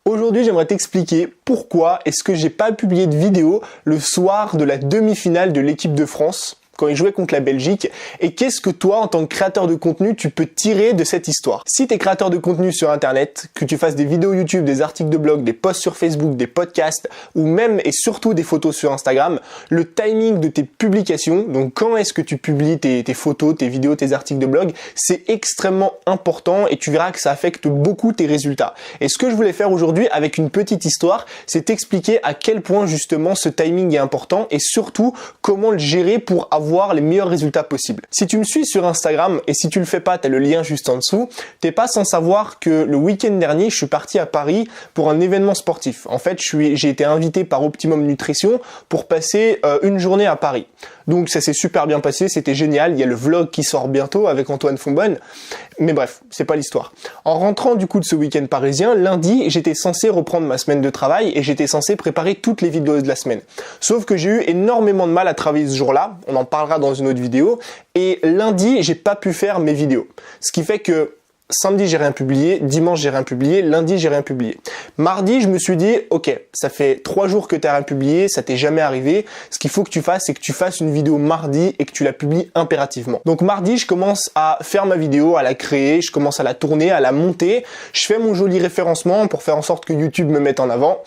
Aujourd'hui, j'aimerais t'expliquer pourquoi est-ce que j'ai pas publié de vidéo le soir de la demi-finale de l'équipe de France quand ils jouaient contre la Belgique, et qu'est-ce que toi, en tant que créateur de contenu, tu peux tirer de cette histoire. Si tu es créateur de contenu sur Internet, que tu fasses des vidéos YouTube, des articles de blog, des posts sur Facebook, des podcasts, ou même et surtout des photos sur Instagram, le timing de tes publications, donc quand est-ce que tu publies tes photos, tes vidéos, tes articles de blog, c'est extrêmement important et tu verras que ça affecte beaucoup tes résultats. Et ce que je voulais faire aujourd'hui avec une petite histoire, c'est t'expliquer à quel point justement ce timing est important et surtout comment le gérer pour avoir les meilleurs résultats possibles. Si tu me suis sur Instagram, et si tu le fais pas, tu as le lien juste en dessous, t'es pas sans savoir que le week-end dernier, je suis parti à Paris pour un événement sportif. En fait, j'ai été invité par Optimum Nutrition pour passer une journée à Paris. Donc ça s'est super bien passé, c'était génial. Il y a le vlog qui sort bientôt avec Antoine Fonbonne. Mais bref, c'est pas l'histoire. En rentrant du coup de ce week-end parisien, lundi, j'étais censé reprendre ma semaine de travail et j'étais censé préparer toutes les vidéos de la semaine. Sauf que j'ai eu énormément de mal à travailler ce jour-là. On en parlera dans une autre vidéo. Et lundi, j'ai pas pu faire mes vidéos. Ce qui fait que samedi, j'ai rien publié, dimanche, j'ai rien publié, lundi, j'ai rien publié. Mardi, je me suis dit, ok, ça fait 3 jours que t'as rien publié, ça t'est jamais arrivé. Ce qu'il faut que tu fasses, c'est que tu fasses une vidéo mardi et que tu la publies impérativement. Donc mardi, je commence à faire ma vidéo, à la créer, je commence à la tourner, à la monter. Je fais mon joli référencement pour faire en sorte que YouTube me mette en avant.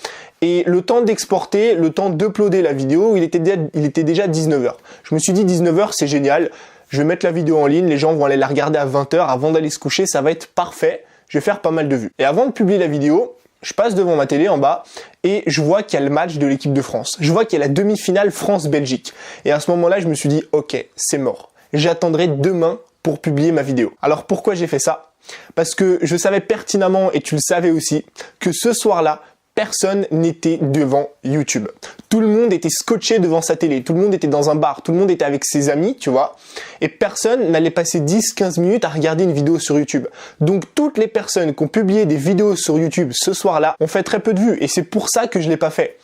Et le temps d'exporter, le temps d'uploader la vidéo, il était déjà 19h. Je me suis dit 19h, c'est génial. Je vais mettre la vidéo en ligne, les gens vont aller la regarder à 20h avant d'aller se coucher, ça va être parfait. Je vais faire pas mal de vues. Et avant de publier la vidéo, je passe devant ma télé en bas et je vois qu'il y a le match de l'équipe de France. Je vois qu'il y a la demi-finale France-Belgique. Et à ce moment-là, je me suis dit, ok, c'est mort. J'attendrai demain pour publier ma vidéo. Alors pourquoi j'ai fait ça? Parce que je savais pertinemment, et tu le savais aussi, que ce soir-là, personne n'était devant YouTube. Tout le monde était scotché devant sa télé, tout le monde était dans un bar, tout le monde était avec ses amis, tu vois, et personne n'allait passer 10-15 minutes à regarder une vidéo sur YouTube. Donc toutes les personnes qui ont publié des vidéos sur YouTube ce soir-là ont fait très peu de vues, et c'est pour ça que je l'ai pas fait.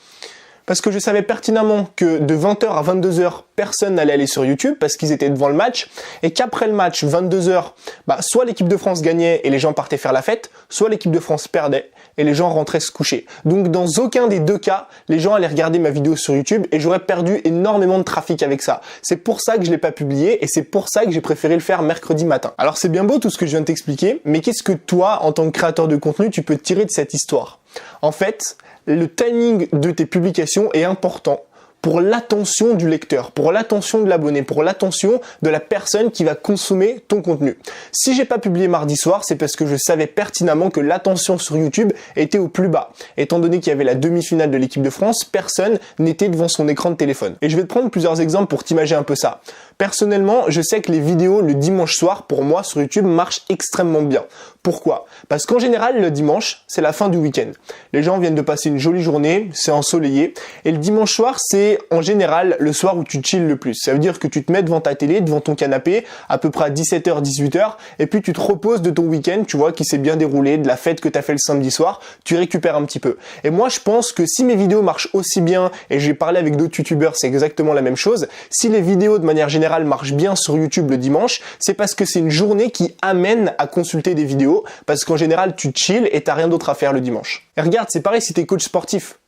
Parce que je savais pertinemment que de 20h à 22h, personne n'allait aller sur YouTube parce qu'ils étaient devant le match et qu'après le match, 22h, soit l'équipe de France gagnait et les gens partaient faire la fête, soit l'équipe de France perdait et les gens rentraient se coucher. Donc dans aucun des deux cas, les gens allaient regarder ma vidéo sur YouTube et j'aurais perdu énormément de trafic avec ça. C'est pour ça que je l'ai pas publié et c'est pour ça que j'ai préféré le faire mercredi matin. Alors c'est bien beau tout ce que je viens de t'expliquer, mais qu'est-ce que toi, en tant que créateur de contenu, tu peux tirer de cette histoire? En fait, le timing de tes publications est important pour l'attention du lecteur, pour l'attention de l'abonné, pour l'attention de la personne qui va consommer ton contenu. Si j'ai pas publié mardi soir, c'est parce que je savais pertinemment que l'attention sur YouTube était au plus bas. Étant donné qu'il y avait la demi-finale de l'équipe de France, personne n'était devant son écran de téléphone. Et je vais te prendre plusieurs exemples pour t'imaginer un peu ça. Personnellement, je sais que les vidéos le dimanche soir, pour moi, sur YouTube, marchent extrêmement bien. Pourquoi? Parce qu'en général, le dimanche, c'est la fin du week-end. Les gens viennent de passer une jolie journée, c'est ensoleillé. Et le dimanche soir, c'est en général le soir où tu chill le plus. Ça veut dire que tu te mets devant ta télé, devant ton canapé, à peu près à 17h, 18h, et puis tu te reposes de ton week-end, tu vois, qui s'est bien déroulé, de la fête que tu as fait le samedi soir, tu récupères un petit peu. Et moi, je pense que si mes vidéos marchent aussi bien, et j'ai parlé avec d'autres youtubeurs, c'est exactement la même chose, si les vidéos de manière générale marchent bien sur YouTube le dimanche, c'est parce que c'est une journée qui amène à consulter des vidéos, parce qu'en général, tu chill et t'as rien d'autre à faire le dimanche. Et regarde, c'est pareil si t'es coach sportif.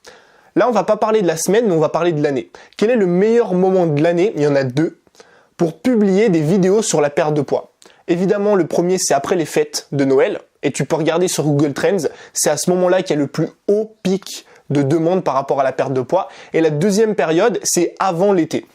Là, on va pas parler de la semaine, mais on va parler de l'année. Quel est le meilleur moment de l'année? Il y en a deux, pour publier des vidéos sur la perte de poids. Évidemment, le premier, c'est après les fêtes de Noël, et tu peux regarder sur Google Trends, c'est à ce moment-là qu'il y a le plus haut pic de demande par rapport à la perte de poids. Et la deuxième période, c'est avant l'été,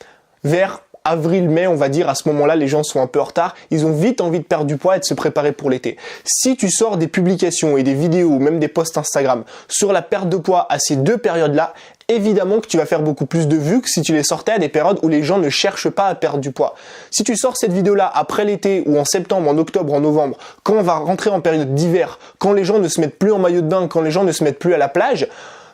vers avril-mai, on va dire, à ce moment-là, les gens sont un peu en retard. Ils ont vite envie de perdre du poids et de se préparer pour l'été. Si tu sors des publications et des vidéos ou même des posts Instagram sur la perte de poids à ces deux périodes-là, évidemment que tu vas faire beaucoup plus de vues que si tu les sortais à des périodes où les gens ne cherchent pas à perdre du poids. Si tu sors cette vidéo-là après l'été ou en septembre, en octobre, en novembre, quand on va rentrer en période d'hiver, quand les gens ne se mettent plus en maillot de bain, quand les gens ne se mettent plus à la plage,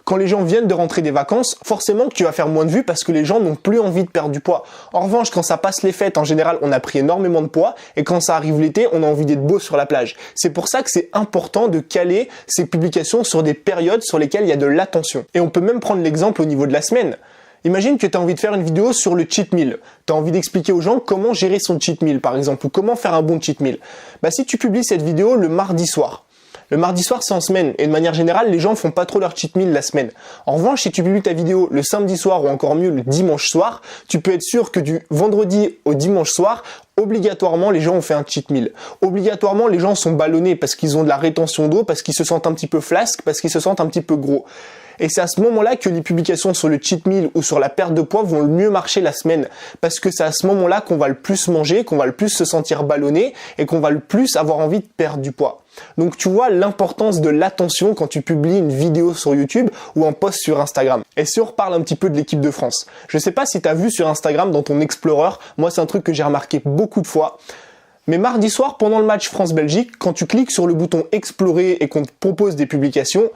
quand les gens viennent de rentrer des vacances, forcément que tu vas faire moins de vues parce que les gens n'ont plus envie de perdre du poids. En revanche, quand ça passe les fêtes, en général, on a pris énormément de poids et quand ça arrive l'été, on a envie d'être beau sur la plage. C'est pour ça que c'est important de caler ces publications sur des périodes sur lesquelles il y a de l'attention. Et on peut même prendre l'exemple au niveau de la semaine. Imagine que tu as envie de faire une vidéo sur le cheat meal. Tu as envie d'expliquer aux gens comment gérer son cheat meal, par exemple, ou comment faire un bon cheat meal. Si tu publies cette vidéo le mardi soir, Le mardi soir, c'est en semaine, et de manière générale, les gens font pas trop leur cheat meal la semaine. En revanche, si tu publies ta vidéo le samedi soir ou encore mieux le dimanche soir, tu peux être sûr que du vendredi au dimanche soir, obligatoirement, les gens ont fait un cheat meal. Obligatoirement, les gens sont ballonnés parce qu'ils ont de la rétention d'eau, parce qu'ils se sentent un petit peu flasque, parce qu'ils se sentent un petit peu gros. Et c'est à ce moment-là que les publications sur le cheat meal ou sur la perte de poids vont le mieux marcher la semaine. Parce que c'est à ce moment-là qu'on va le plus manger, qu'on va le plus se sentir ballonné et qu'on va le plus avoir envie de perdre du poids. Donc tu vois l'importance de l'attention quand tu publies une vidéo sur YouTube ou un post sur Instagram. Et si on reparle un petit peu de l'équipe de France, je sais pas si tu as vu sur Instagram dans ton Explorer, moi c'est un truc que j'ai remarqué beaucoup de fois. Mais mardi soir, pendant le match France-Belgique, quand tu cliques sur le bouton Explorer et qu'on te propose des publications,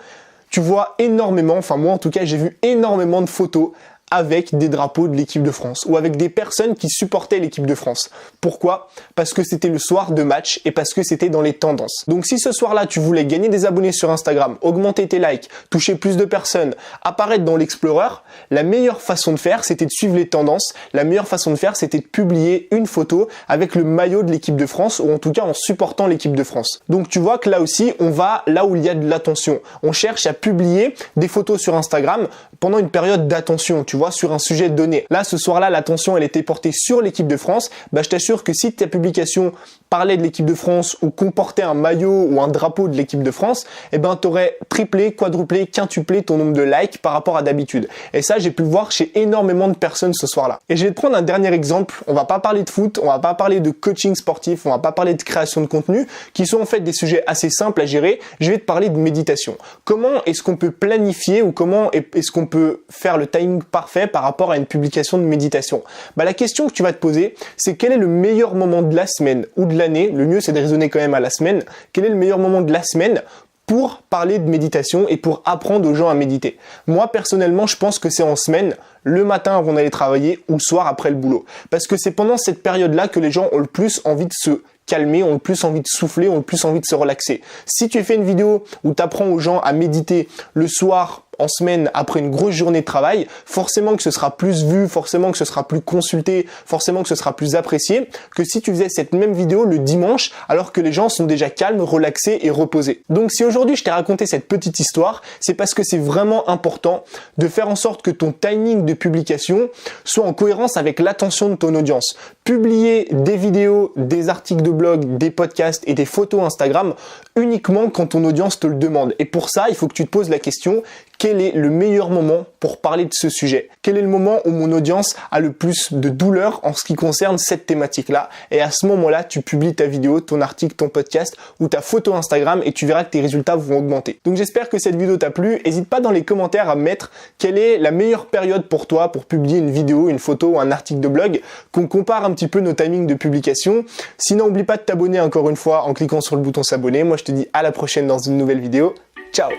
tu vois énormément, enfin moi en tout cas j'ai vu énormément de photos avec des drapeaux de l'équipe de France ou avec des personnes qui supportaient l'équipe de France. Pourquoi? Parce que c'était le soir de match et parce que c'était dans les tendances. Donc si ce soir-là tu voulais gagner des abonnés sur Instagram, augmenter tes likes, toucher plus de personnes, apparaître dans l'Explorer, la meilleure façon de faire c'était de suivre les tendances, la meilleure façon de faire c'était de publier une photo avec le maillot de l'équipe de France ou en tout cas en supportant l'équipe de France. Donc tu vois que là aussi on va là où il y a de l'attention. On cherche à publier des photos sur Instagram pendant une période d'attention, tu vois, sur un sujet donné. Là, ce soir-là, l'attention, elle était portée sur l'équipe de France. Bah, je t'assure que si ta publication parlait de l'équipe de France ou comportait un maillot ou un drapeau de l'équipe de France, eh ben, t'aurais triplé, quadruplé, quintuplé ton nombre de likes par rapport à d'habitude. Et ça, j'ai pu le voir chez énormément de personnes ce soir-là. Et je vais te prendre un dernier exemple. On va pas parler de foot, on va pas parler de coaching sportif, on va pas parler de création de contenu, qui sont en fait des sujets assez simples à gérer. Je vais te parler de méditation. Comment est-ce qu'on peut planifier ou comment est-ce qu'on peut faire le timing parfait par rapport à une publication de méditation? Bah, la question que tu vas te poser, c'est quel est le meilleur moment de la semaine ou de l'année? Le mieux, c'est de raisonner quand même à la semaine. Quel est le meilleur moment de la semaine pour parler de méditation et pour apprendre aux gens à méditer? Moi, personnellement, je pense que c'est en semaine, le matin avant d'aller travailler ou le soir après le boulot. Parce que c'est pendant cette période-là que les gens ont le plus envie de se calmer, ont le plus envie de souffler, ont le plus envie de se relaxer. Si tu fais une vidéo où tu apprends aux gens à méditer le soir, en semaine, après une grosse journée de travail, forcément que ce sera plus vu, forcément que ce sera plus consulté, forcément que ce sera plus apprécié que si tu faisais cette même vidéo le dimanche alors que les gens sont déjà calmes, relaxés et reposés. Donc si aujourd'hui je t'ai raconté cette petite histoire, c'est parce que c'est vraiment important de faire en sorte que ton timing de publication soit en cohérence avec l'attention de ton audience. Publier des vidéos, des articles de blog, des podcasts et des photos Instagram uniquement quand ton audience te le demande. Et pour ça, il faut que tu te poses la question: quel est le meilleur moment pour parler de ce sujet? Quel est le moment où mon audience a le plus de douleur en ce qui concerne cette thématique-là? Et à ce moment-là, tu publies ta vidéo, ton article, ton podcast ou ta photo Instagram et tu verras que tes résultats vont augmenter. Donc j'espère que cette vidéo t'a plu. N'hésite pas dans les commentaires à mettre quelle est la meilleure période pour toi pour publier une vidéo, une photo ou un article de blog, qu'on compare un petit peu nos timings de publication. Sinon, n'oublie pas de t'abonner encore une fois en cliquant sur le bouton s'abonner. Moi, je te dis à la prochaine dans une nouvelle vidéo. Ciao!